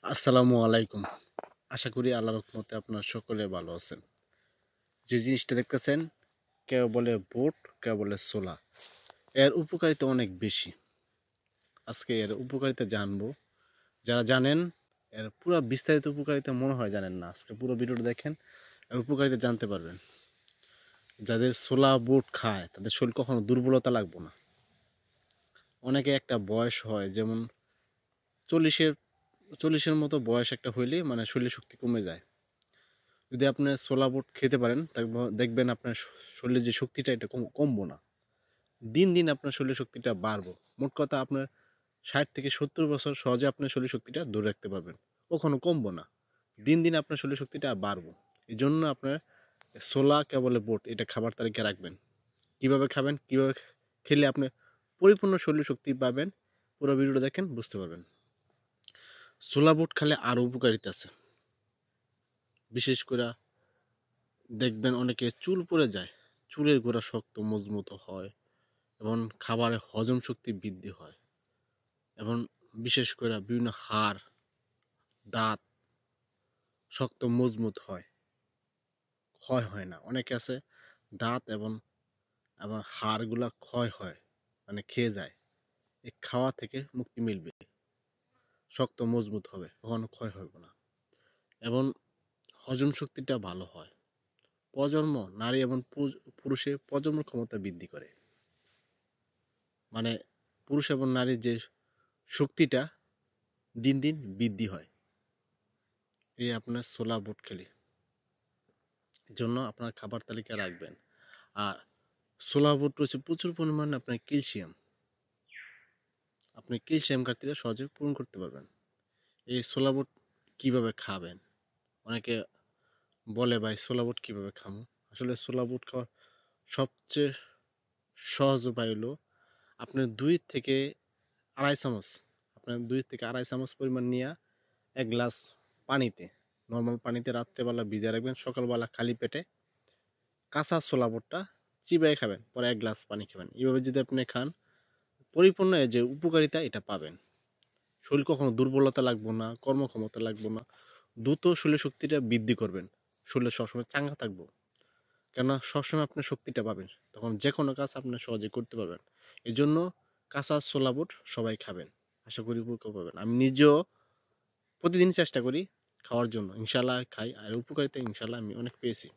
আসসালামু আলাইকুম। আশা করি আল্লাহর রহমতে আপনারা সকলে ভালো আছেন। যে জিনিসটা দেখতেছেন, কেউ বলে বুট, কেউ বলে ছোলা। এর উপকারিতা অনেক বেশি। আজকে এর উপকারিতা জানবো। যারা জানেন, এর পুরো বিস্তারিত উপকারিতা মনে হয় জানেন না। আজকে পুরো ভিডিওটা দেখেন, এর উপকারিতা জানতে পারবেন। যাদের ছোলা বুট খায় তাদের শরীর কখনো দুর্বলতা লাগবে না। অনেকে একটা বয়স হয়, যেমন চল্লিশের চল্লিশের মতো বয়স একটা হইলে মানে শরীর শক্তি কমে যায়। যদি আপনি ছোলা বুট খেতে পারেন দেখবেন আপনার শরীরে যে শক্তিটা এটা কমবো না। দিন দিন আপনার শরীর শক্তিটা বাড়বো। মোট কথা আপনার 60 থেকে 70 বছর সহজে আপনার শরীর শক্তিটা ধরে রাখতে পারবেন, কখনো কমবো না। দিন দিন আপনার শরীর শক্তিটা বাড়বো। এই জন্য আপনার ছোলা কেবল বুট এটা খাবার তালিকা রাখবেন। কিভাবে খাবেন, কিভাবে খেলে আপনি পরিপূর্ণ শরীর শক্তি পাবেন, পুরো ভিডিওটা দেখেন বুঝতে পারবেন। ছোলা বুট খেলে আরও উপকারিতা আছে। বিশেষ করে দেখবেন অনেকে চুল পড়ে যায়, চুলের গোড়া শক্ত মজবুত হয় এবং খাবারে হজম শক্তি বৃদ্ধি হয় এবং বিশেষ করে বিভিন্ন হাড় দাঁত শক্ত মজবুত হয়, ক্ষয় হয় না। অনেকে আছে দাঁত এবং এবং হাড়গুলা ক্ষয় হয়, মানে খেয়ে যায়। এই খাওয়া থেকে মুক্তি মিলবে, শক্ত মজবুত হবে, কখনো ক্ষয় হবে না এবং হজম শক্তিটা ভালো হয়। প্রজন্ম নারী এবং পুরুষের প্রজন্ম ক্ষমতা বৃদ্ধি করে, মানে পুরুষ এবং নারীর যে শক্তিটা দিন দিন বৃদ্ধি হয় এই আপনার ছোলা বুট খেলে। জন্য আপনার খাবার তালিকা রাখবেন। আর ছোলা বুট রয়েছে প্রচুর পরিমাণে আপনার ক্যালসিয়াম, আপনি ক্যালসিয়াম ঘাটতিটা সহজে পূরণ করতে পারবেন। এই ছোলা বুট কীভাবে খাবেন, অনেকে বলে ভাই ছোলা বুট কীভাবে খাবো। আসলে ছোলা বুট খাওয়ার সবচেয়ে সহজ উপায় হলো আপনার 2 থেকে আড়াই চামচ, আপনার 2 থেকে আড়াই চামচ পরিমাণ নিয়ে 1 গ্লাস পানিতে, নর্মাল পানিতে রাত্রেবেলা ভিজিয়ে রাখবেন, সকালবেলা খালি পেটে কাঁচা ছোলা বুটটা চিবাই খাবেন, পরে 1 গ্লাস পানি খাবেন। এইভাবে যদি আপনি খান, পরিপূর্ণ এই যে উপকারিতা এটা পাবেন। শরীর কখনো দুর্বলতা লাগবে না, কর্মক্ষমতা লাগবে না, দ্রুত শরীর শক্তিটা বৃদ্ধি করবেন, শরীরে সবসময় চাঙ্গা থাকবো। কেননা সবসময় আপনার শক্তিটা পাবেন, তখন যে কোনো কাজ আপনি সহজে করতে পারবেন। এই জন্য কাঁচা ছোলা বুট সবাই খাবেন, আশা করি উপকার পাবেন। আমি নিজেও প্রতিদিন চেষ্টা করি খাওয়ার জন্য, ইনশাল্লাহ খাই, আর উপকারিতা ইনশাল্লাহ আমি অনেক পেয়েছি।